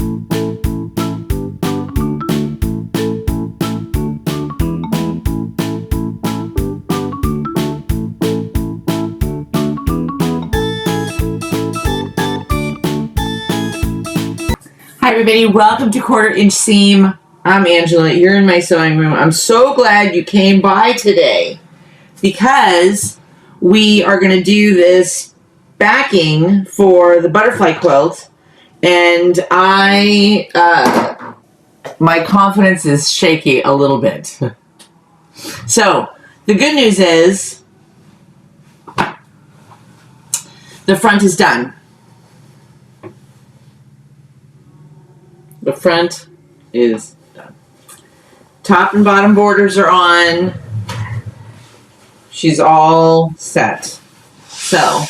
Hi everybody, welcome to Quarter Inch Seam. I'm Angela, you're in my sewing room. I'm so glad you came by today because we are going to do this backing for the butterfly quilt, and my confidence is shaky a little bit. So the good news is the front is done. The front is done. Top and bottom borders are on. She's all set. So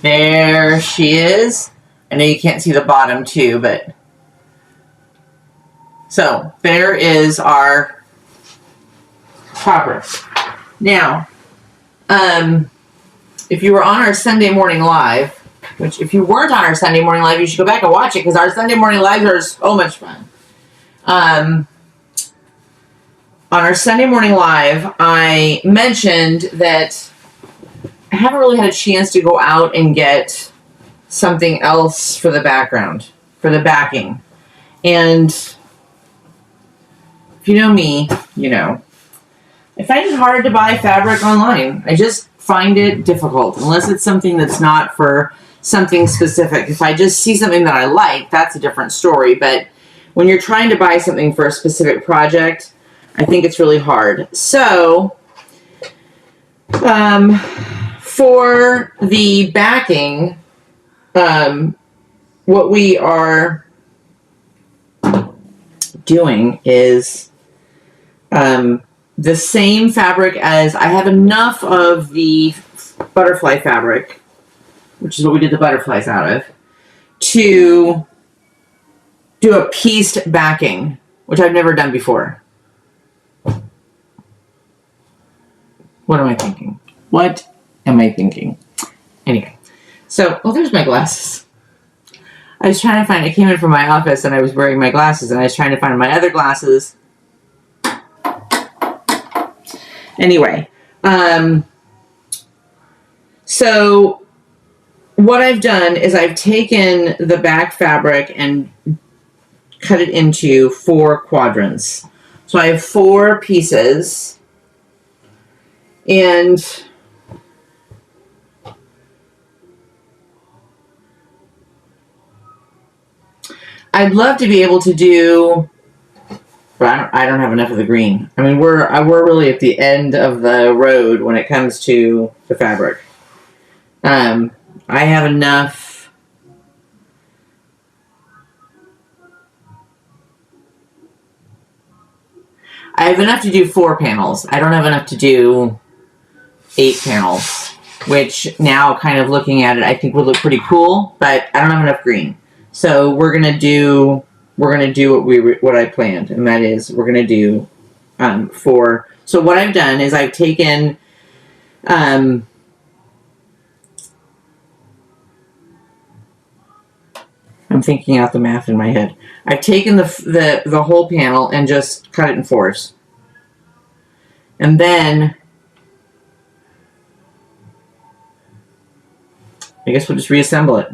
there she is. I know you can't see the bottom too, but so there is our topper. Now, if you were on our Sunday morning live, which if you weren't on our Sunday morning live, you should go back and watch it because our Sunday morning lives are so much fun. On our Sunday morning live, I mentioned that I haven't really had a chance to go out and get something else for the background, for the backing. And if you know me, you know, I find it hard to buy fabric online. I just find it difficult unless it's something that's not for something specific. If I just see something that I like, that's a different story. But when you're trying to buy something for a specific project, I think it's really hard. So, for the backing, what we are doing is the same fabric as I have enough of the butterfly fabric, which is what we did the butterflies out of, to do a pieced backing, which I've never done before. What am I thinking? What am I thinking? Anyway, so, oh, there's my glasses. I was trying to find, I came in from my office and I was wearing my glasses and I was trying to find my other glasses. Anyway, so what I've done is I've taken the back fabric and cut it into 4 quadrants. So I have 4 pieces, and I'd love to be able to do, but I don't have enough of the green. I mean, we're really at the end of the road when it comes to the fabric. I have enough. I have enough to do 4 panels. I don't have enough to do 8 panels, which now kind of looking at it, I think would look pretty cool, but I don't have enough green. So we're gonna do what I planned, and that is we're gonna do 4. So what I've done is I've taken I'm thinking out the math in my head. I've taken the whole panel and just cut it in 4s. And then I guess we'll just reassemble it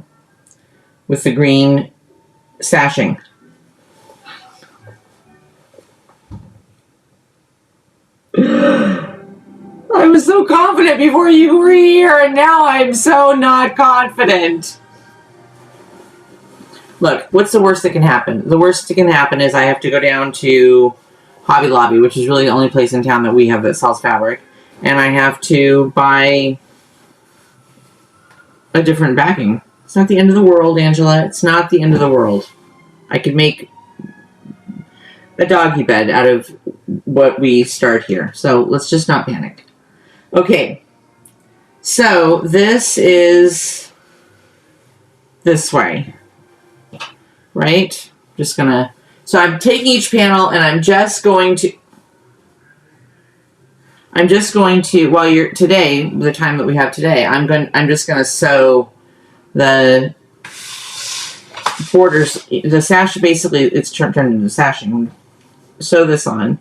with the green sashing. I was so confident before you were here, and now I'm so not confident. Look, what's the worst that can happen? The worst that can happen is I have to go down to Hobby Lobby, which is really the only place in town that we have that sells fabric, and I have to buy a different backing. It's not the end of the world, Angela. It's not the end of the world. I could make a doggy bed out of what we start here. So let's just not panic. Okay. So this is this way. Right? Just gonna, so I'm taking each panel and I'm just going to, while you're today, the time that we have today, I'm just gonna sew the borders, the sash, basically, it's turned into sashing. Sew this on.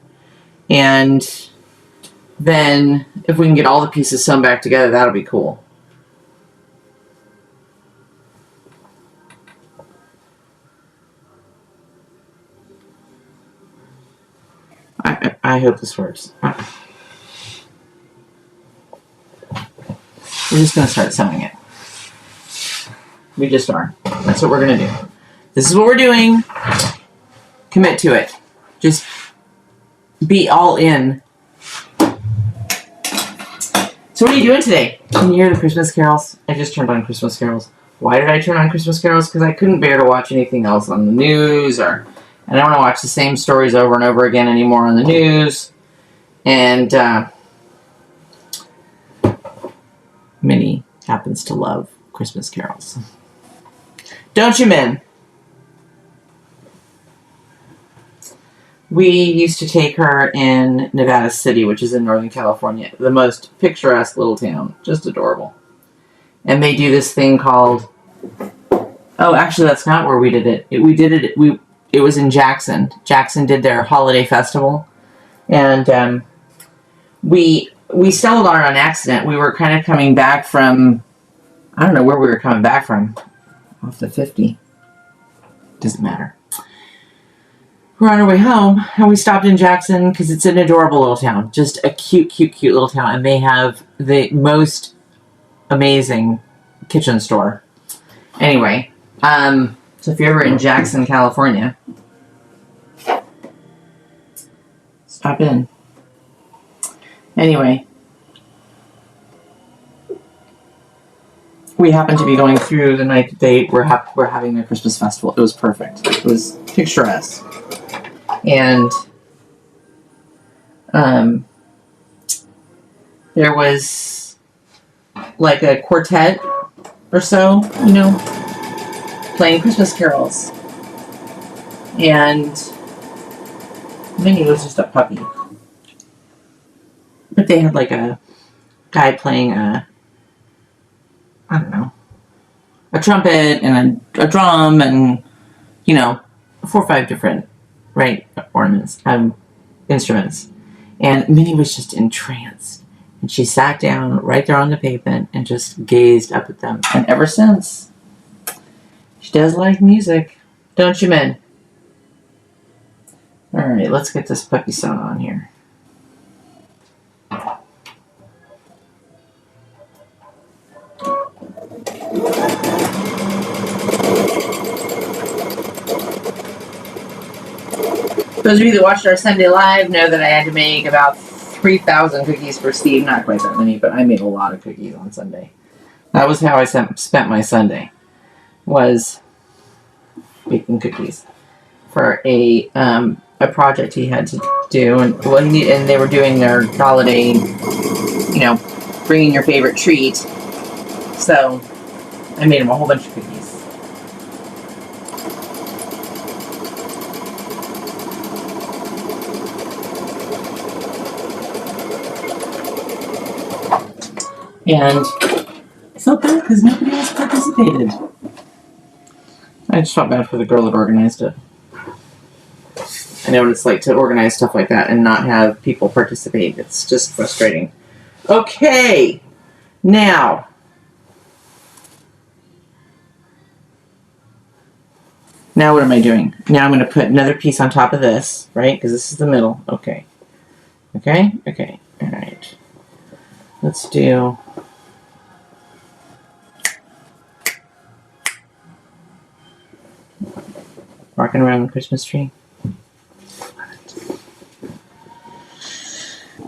And then if we can get all the pieces sewn back together, that'll be cool. I hope this works. We're just going to start sewing it. We just are. That's what we're going to do. This is what we're doing. Commit to it. Just be all in. So what are you doing today? Can you hear the Christmas carols? I just turned on Christmas carols. Why did I turn on Christmas carols? Because I couldn't bear to watch anything else on the news, and I don't want to watch the same stories over and over again anymore on the news. And Minnie happens to love Christmas carols. Don't you, Min? We used to take her in Nevada City, which is in Northern California. The most picturesque little town. Just adorable. And they do this thing called... Oh, actually, that's not where we did it. It was in Jackson. Jackson did their holiday festival. And we stumbled on it on accident. We were kind of coming back from... I don't know where we were coming back from. Off the 50. Doesn't matter. We're on our way home, and we stopped in Jackson because it's an adorable little town. Just a cute, cute, cute little town. And they have the most amazing kitchen store. Anyway, so if you're ever in Jackson, California, stop in. Anyway, we happened to be going through the night that they were having their Christmas festival. It was perfect. It was picturesque. And there was like a quartet or so, playing Christmas carols. And Minnie was just a puppy. But they had like a guy playing a trumpet and a drum and, 4 or 5 different instruments. And Minnie was just entranced. And she sat down right there on the pavement and just gazed up at them. And ever since, she does like music. Don't you, Min? Alright, let's get this puppy sewn on here. Those of you that watched our Sunday Live know that I had to make about 3,000 cookies for Steve. Not quite that many, but I made a lot of cookies on Sunday. That was how I spent my Sunday, was baking cookies for a project he had to do. And they were doing their holiday, bringing your favorite treat. So I made him a whole bunch of cookies. And I felt bad because nobody else participated. I just felt bad for the girl that organized it. I know what it's like to organize stuff like that and not have people participate. It's just frustrating. Okay, now. Now what am I doing? Now I'm going to put another piece on top of this, right? Because this is the middle. Okay. Okay? Okay. All right. Let's do... Rocking around the Christmas tree.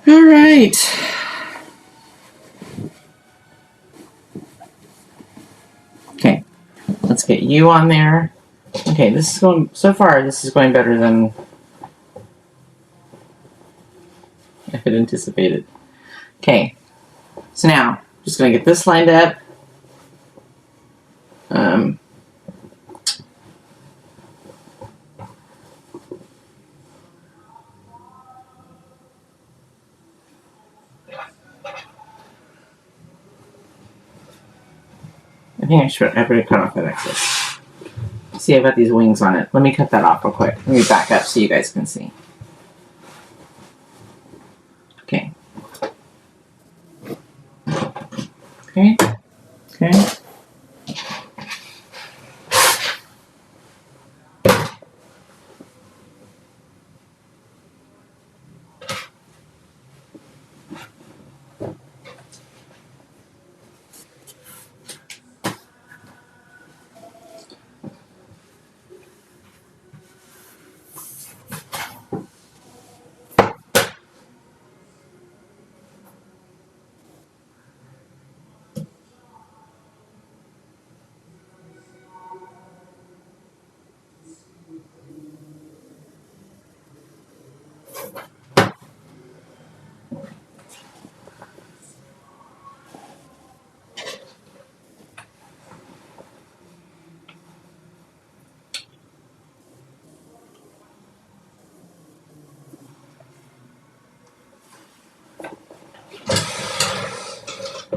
All right. Okay. Let's get you on there. Okay, this is going... So far, this is going better than I had anticipated. Okay. So now, just going to get this lined up. I think I better cut off that excess. See, I've got these wings on it. Let me cut that off real quick. Let me back up so you guys can see. Okay. Okay. Okay.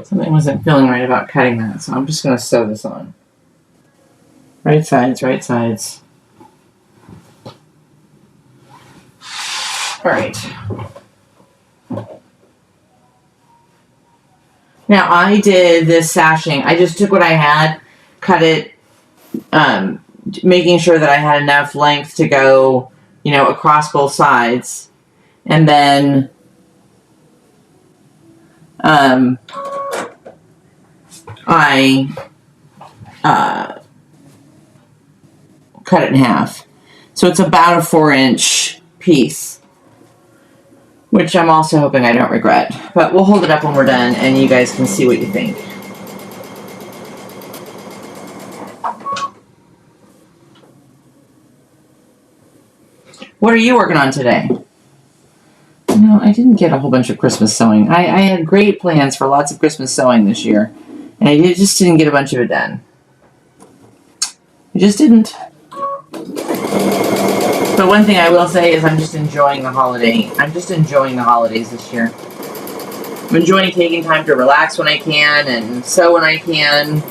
Something wasn't feeling right about cutting that, so I'm just going to sew this on. Right sides, right sides. All right. Now I did this sashing. I just took what I had, cut it, making sure that I had enough length to go, you know, across both sides. And then I cut it in half. So it's about a 4-inch piece, which I'm also hoping I don't regret. But we'll hold it up when we're done and you guys can see what you think. What are you working on today? No, I didn't get a whole bunch of Christmas sewing. I had great plans for lots of Christmas sewing this year, and I just didn't get a bunch of it done. I just didn't. But one thing I will say is I'm just enjoying the holiday. I'm just enjoying the holidays this year. I'm enjoying taking time to relax when I can and sew when I can.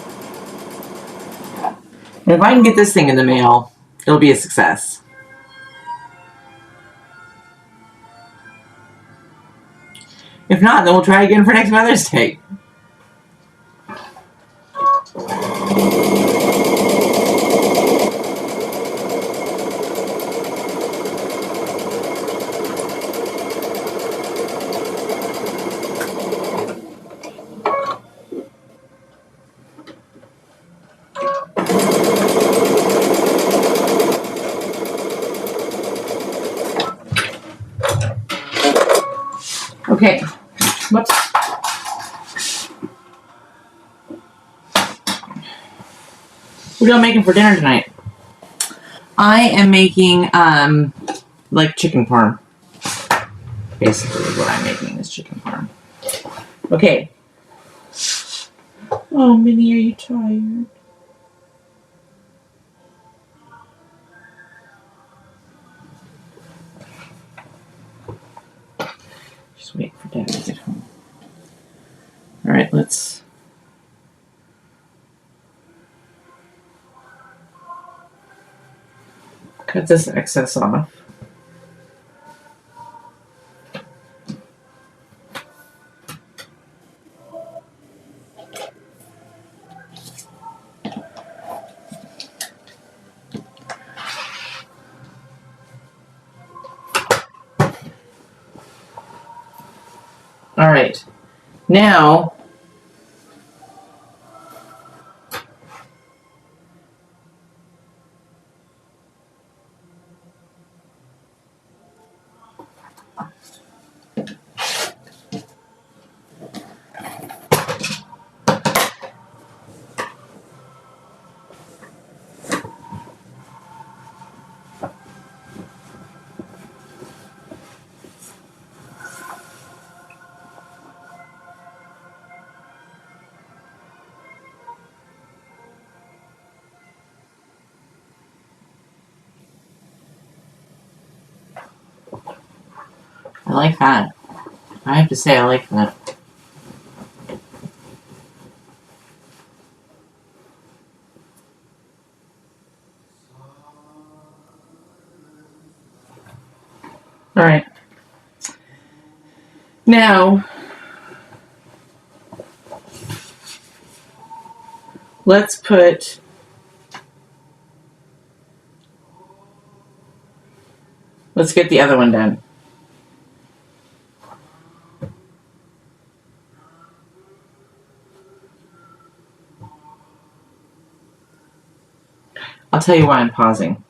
And if I can get this thing in the mail, it'll be a success. If not, then we'll try again for next Mother's Day. Okay. Whoops. What are y'all making for dinner tonight? I am making, like chicken parm. Basically, what I'm making is chicken parm. Okay. Oh, Minnie, are you tired? Just wait for Dad to get home. All right, let's... cut this excess off. All right. Now, I like that. I have to say, I like that. All right. Now, let's get the other one done. I'll tell you why I'm pausing.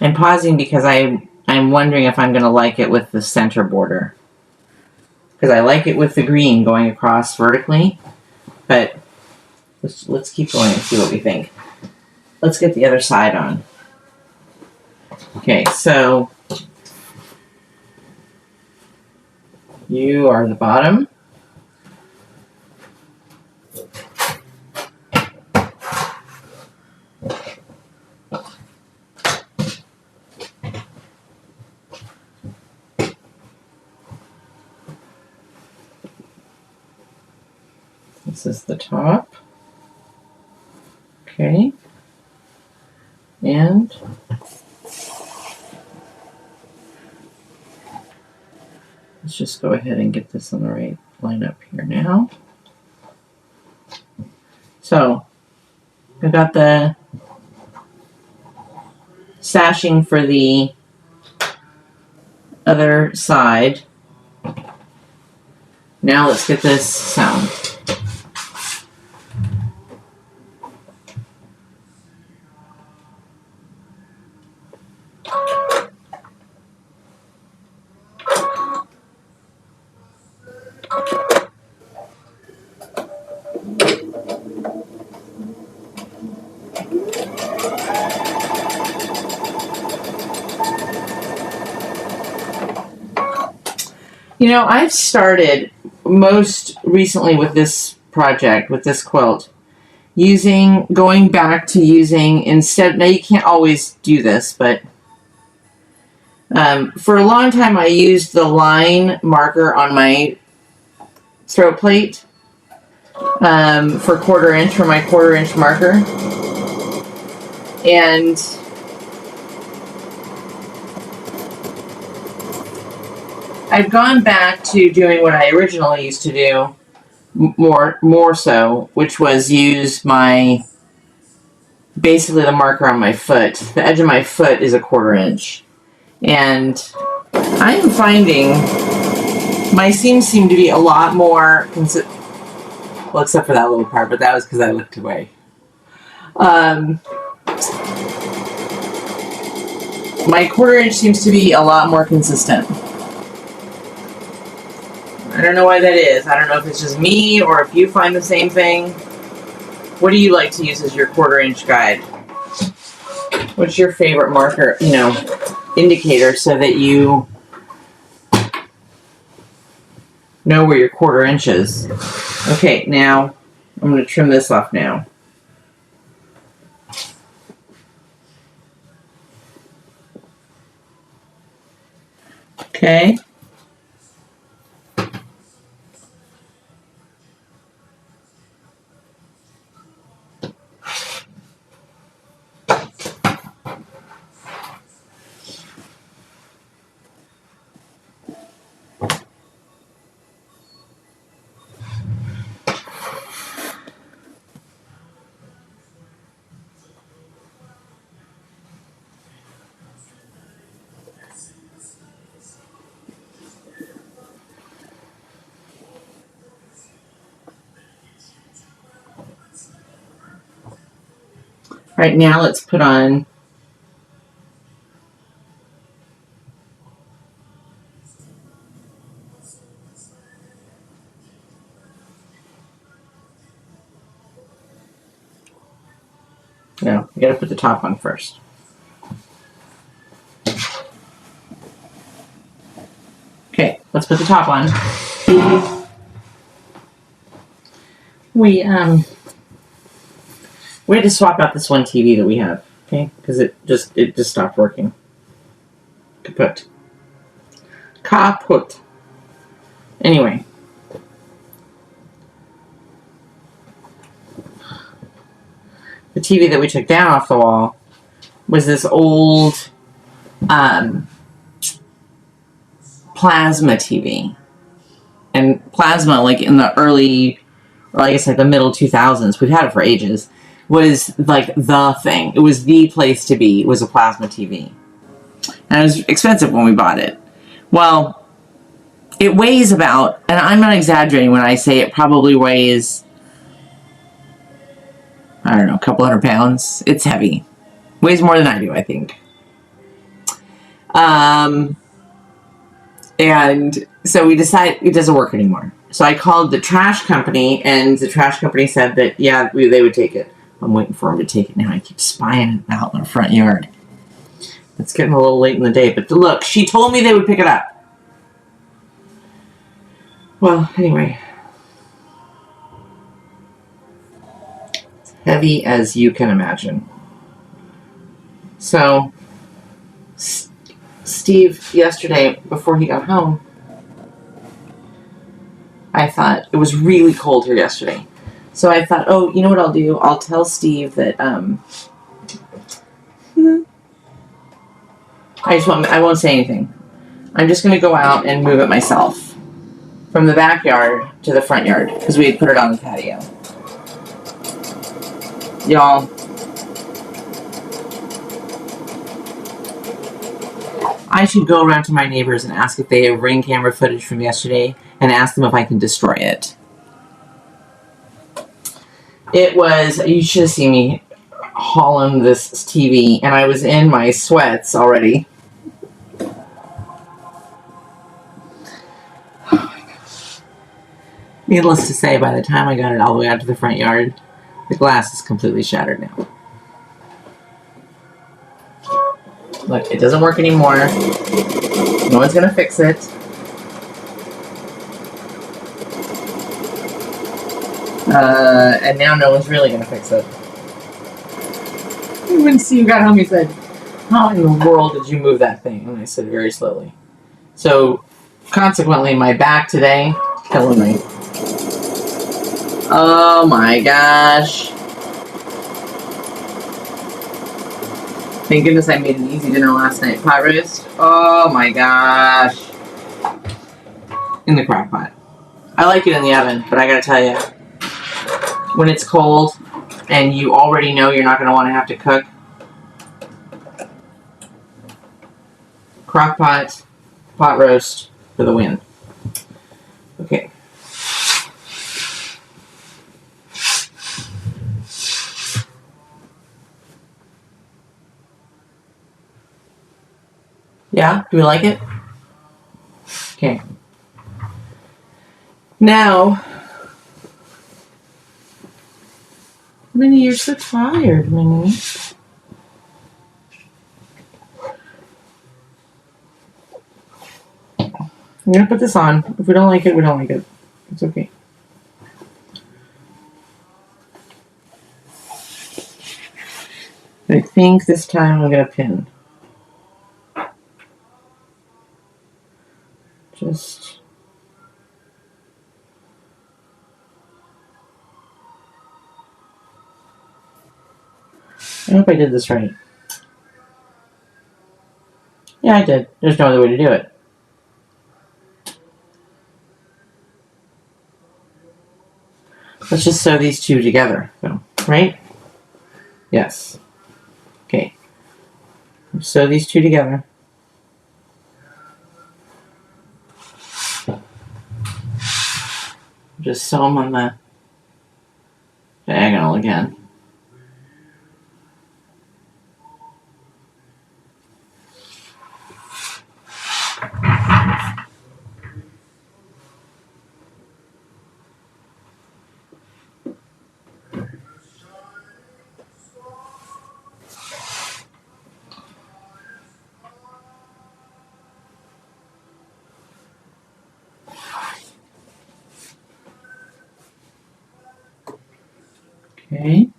I'm pausing because I'm wondering if I'm going to like it with the center border. Because I like it with the green going across vertically, but let's keep going and see what we think. Let's get the other side on. Okay, so you are the bottom. This is the top. Okay. And let's just go ahead and get this on the right line up here now. So I got the sashing for the other side. Now let's get this sound. You know, I've started most recently with this project, with this quilt, going back to using instead, now you can't always do this, but for a long time I used the line marker on my throat plate for my 1/4 inch marker. And I've gone back to doing what I originally used to do, more so, which was use basically the marker on my foot. The edge of my foot is a 1/4 inch. And I am finding my seams seem to be a lot more well, except for that little part, but that was because I looked away. My 1/4 inch seems to be a lot more consistent. I don't know why that is. I don't know if it's just me or if you find the same thing. What do you like to use as your 1/4 inch guide? What's your favorite marker, indicator so that you know where your 1/4 inch is? Okay, now I'm going to trim this off now. Okay. Right now, let's put on no, we got to put the top on first. Okay, let's put the top on. We had to swap out this one TV that we have, okay? Because it just stopped working. Kaput. Anyway. The TV that we took down off the wall was this old plasma TV. And plasma, like in the early, or I guess like the middle 2000s, we've had it for ages, was like the thing. It was the place to be. It was a plasma TV. And it was expensive when we bought it. Well, it weighs about, and I'm not exaggerating when I say it probably weighs, I don't know, a couple 100 pounds. It's heavy. Weighs more than I do, I think. And so we decided it doesn't work anymore. So I called the trash company, and the trash company said that, yeah, they would take it. I'm waiting for them to take it now. I keep spying it out in the front yard. It's getting a little late in the day, but look, she told me they would pick it up. Well, anyway. It's heavy as you can imagine. So, Steve, yesterday, before he got home, I thought, it was really cold here yesterday. So I thought, oh, you know what I'll do? I'll tell Steve that, I won't say anything. I'm just going to go out and move it myself. From the backyard to the front yard. Because we had put it on the patio. Y'all. I should go around to my neighbors and ask if they have Ring camera footage from yesterday. And ask them if I can destroy it. It was, you should have seen me hauling this TV. And I was in my sweats already. Needless to say, by the time I got it all the way out to the front yard, the glass is completely shattered now. Look, it doesn't work anymore. No one's gonna fix it. And now no one's really gonna fix it. When Steve got home, he said, how in the world did you move that thing? And I said, very slowly. So, consequently, my back today, killing me. Oh my gosh. Thank goodness I made an easy dinner last night. Pot roast. Oh my gosh. In the crock pot. I like it in the oven, but I gotta tell you, when it's cold and you already know you're not gonna want to have to cook, crock pot, pot roast for the win. Okay. Yeah? Do we like it? Okay. Now, Minnie, you're so tired, Minnie. I'm gonna put this on. If we don't like it, we don't like it. It's okay. I think this time I'm gonna pin. Just... I hope I did this right. Yeah, I did. There's no other way to do it. Let's just sew these two together, though, right? Yes. Okay. Sew these two together. Just sew them on the diagonal again. Okay.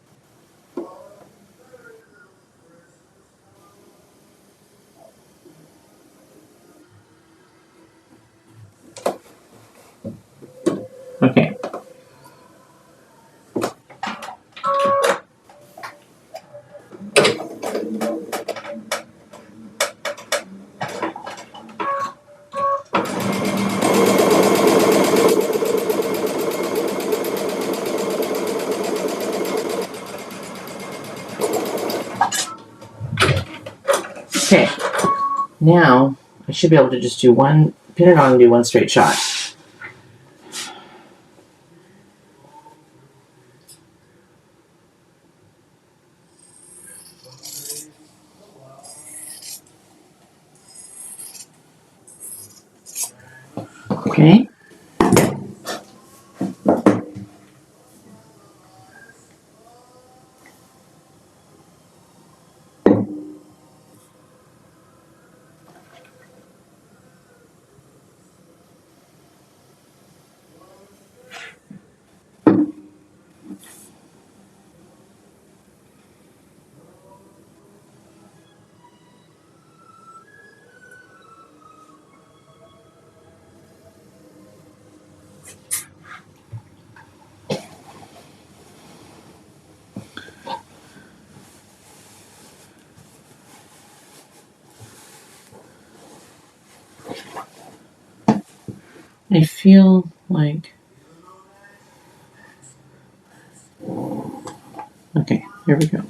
Okay. Now, I should be able to just do one, pin it on and do one straight shot. Okay. I feel like... Okay, here we go.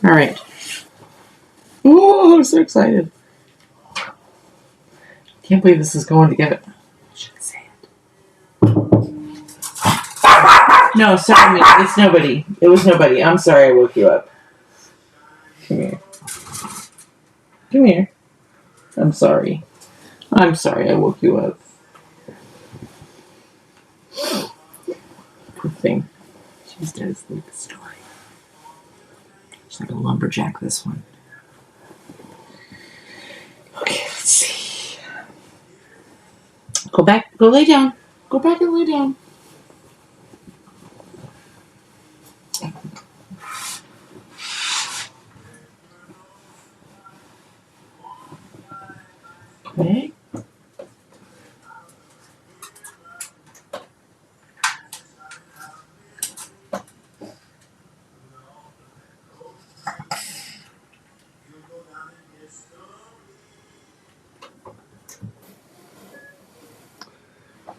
All right. Oh, I'm so excited. Can't believe this is going together. I shouldn't say it. No, sorry, it's nobody. It was nobody. I'm sorry I woke you up. Come here. Come here. I'm sorry. I'm sorry I woke you up. Poor thing. She's dead as the story. She's like a lumberjack, this one. Okay, let's see. Go back. Go lay down. Go back and lay down. Okay.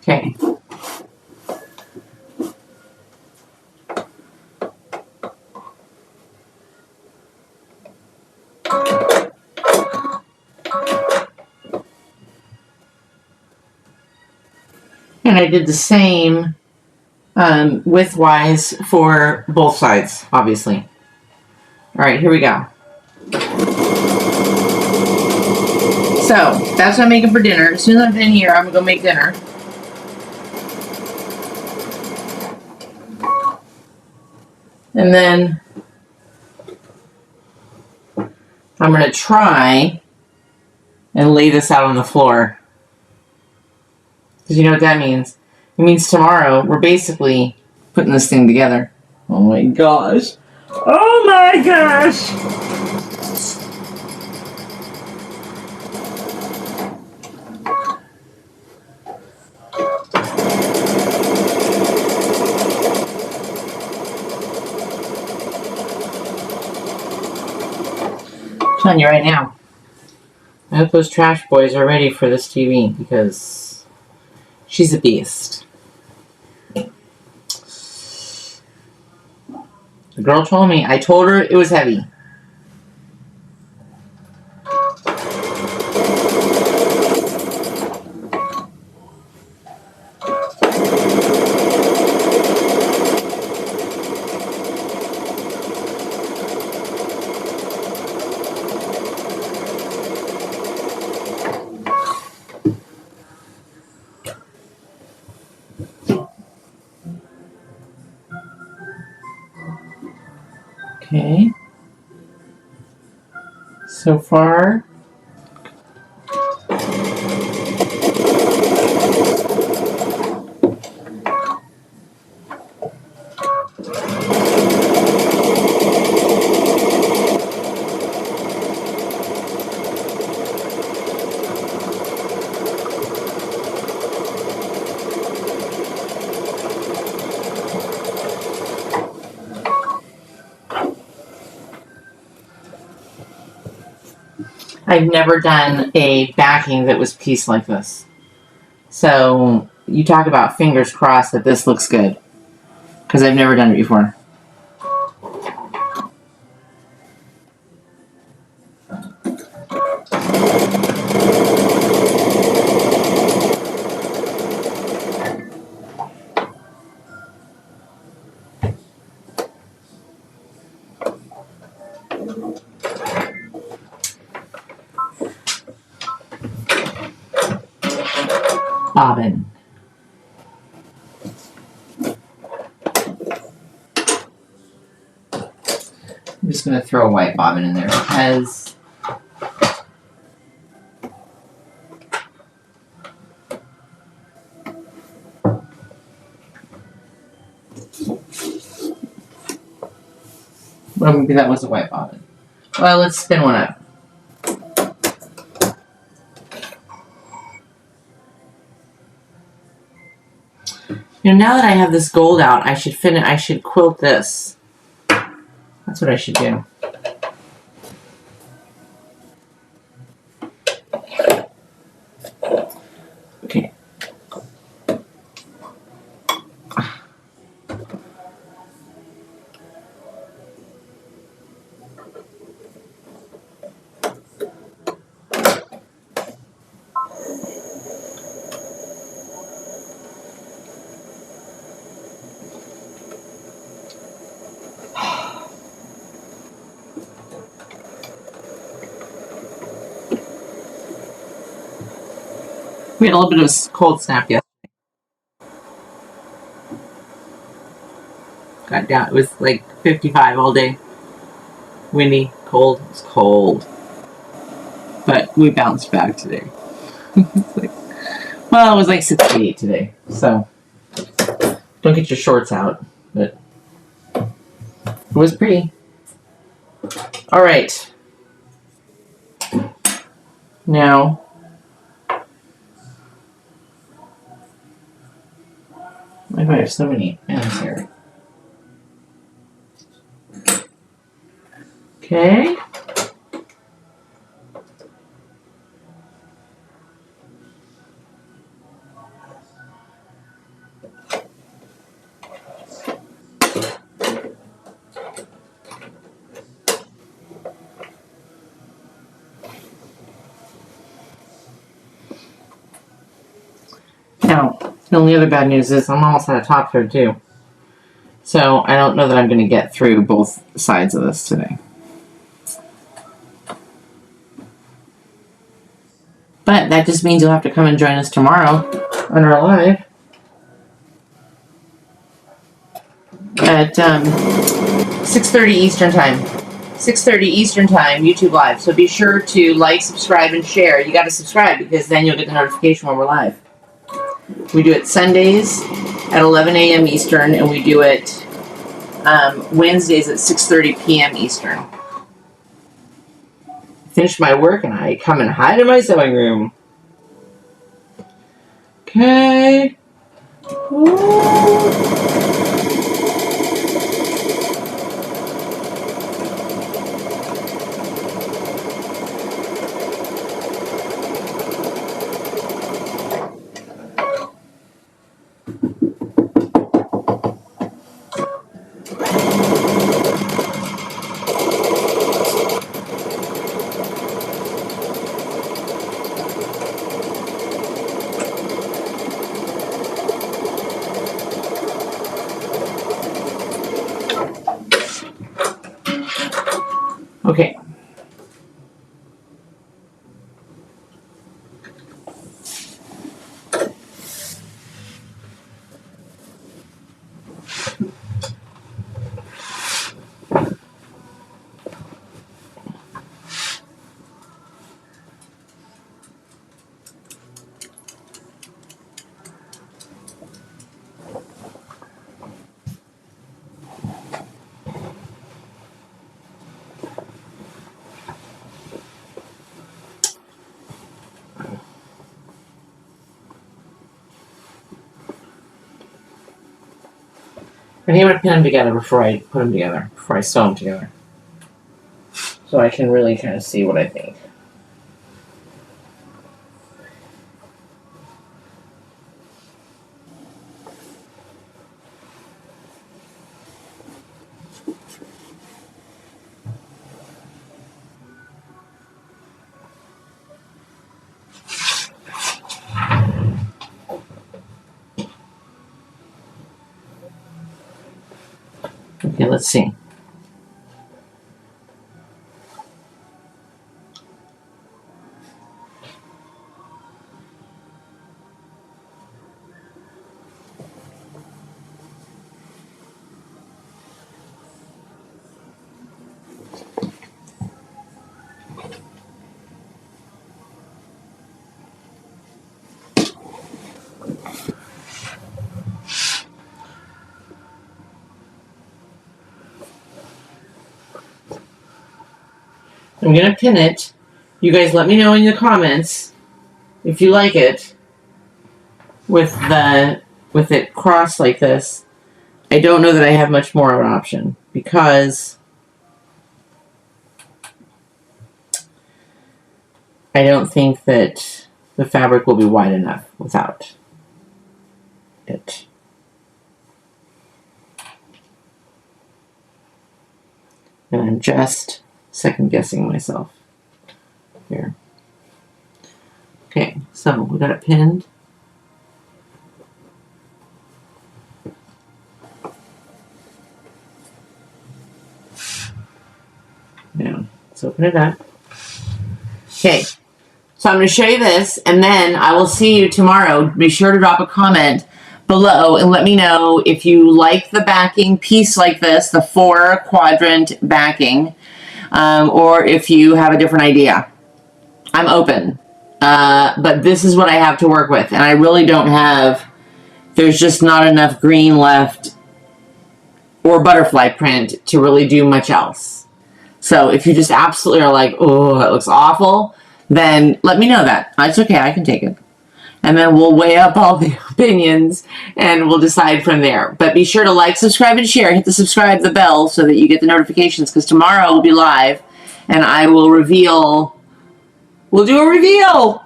Okay. And I did the same width-wise for both sides, obviously. All right, here we go. So, that's what I'm making for dinner. As soon as I'm in here, I'm going to go make dinner. And then I'm going to try and lay this out on the floor. Because you know what that means? It means tomorrow we're basically putting this thing together. Oh my gosh. Oh my gosh. I'm telling you right now. I hope those trash boys are ready for this TV because she's a beast. The girl told me. I told her it was heavy. Okay. So far. I've never done a backing that was pieced like this. So you talk about fingers crossed that this looks good. Because I've never done it before. bobbin. I'm just going to throw a white bobbin in there because well, maybe that was a white bobbin. Well, let's spin one up. You know, now that I have this gold out, I should quilt this. That's what I should do. Okay. We had a little bit of a cold snap yesterday. Got down. It was like 55 all day. Windy, cold. It was cold. But we bounced back today. Well, it was like 68 today. So don't get your shorts out. But it was pretty. All right. Now, why do I have so many ends here? Okay. Now, the only other bad news is I'm almost out of top thread too. So I don't know that I'm going to get through both sides of this today. But that just means you'll have to come and join us tomorrow on our live at 6:30 Eastern Time. 6:30 Eastern Time, YouTube Live. So be sure to like, subscribe, and share. You got to subscribe because then you'll get the notification when we're live. We do it Sundays at 11 a.m. Eastern, and we do it Wednesdays at 6:30 p.m. Eastern. Finish my work, and I come and hide in my sewing room. Okay. Okay. I need to pin them together before I put them together, before I sew them together. So I can really kind of see what I think. Okay, let's see. I'm going to pin it. You guys let me know in the comments if you like it with it crossed like this. I don't know that I have much more of an option because I don't think that the fabric will be wide enough without it. And I'm just second guessing myself here. Okay, so we got it pinned. Now, let's open it up. Okay, so I'm going to show you this, and then I will see you tomorrow. Be sure to drop a comment below and let me know if you like the backing piece like this, the 4-quadrant backing, or if you have a different idea. I'm open, but this is what I have to work with, and I really don't have, there's just not enough green left or butterfly print to really do much else. So if you just absolutely are like, oh, that looks awful, then let me know that. It's okay, I can take it. And then we'll weigh up all the opinions and we'll decide from there. But be sure to like, subscribe, and share. Hit the subscribe, the bell, so that you get the notifications, because tomorrow we'll be live and I will reveal, we'll do a reveal.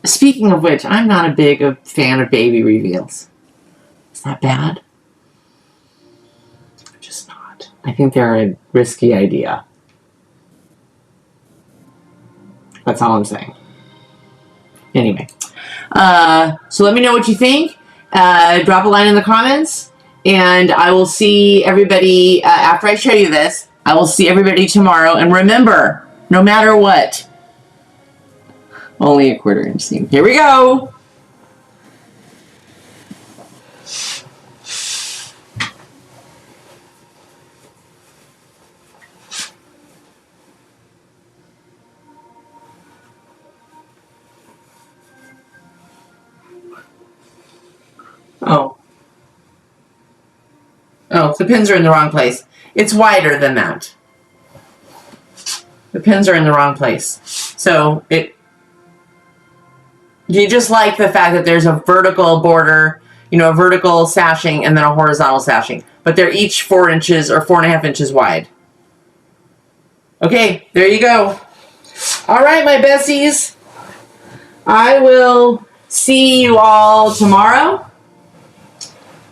Speaking of which, I'm not a big fan of baby reveals. Is that bad? I'm just not. I think they're a risky idea. That's all I'm saying. Anyway, so let me know what you think. Drop a line in the comments, and I will see everybody after I show you this. I will see everybody tomorrow. And remember, no matter what, only a 1/4 inch seam. Here we go. Oh, the pins are in the wrong place. It's wider than that. The pins are in the wrong place. So you just like the fact that there's a vertical border, you know, a vertical sashing and then a horizontal sashing. But they're each 4 inches or 4.5 inches wide. Okay, there you go. All right, my bessies. I will see you all tomorrow.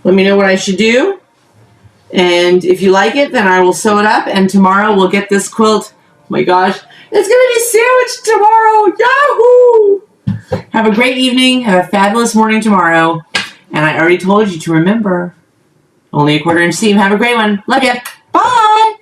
Let me know what I should do. And if you like it, then I will sew it up. And tomorrow we'll get this quilt. Oh my gosh, it's going to be sandwiched tomorrow. Yahoo! Have a great evening. Have a fabulous morning tomorrow. And I already told you to remember, only a 1/4 inch seam. Have a great one. Love ya. Bye.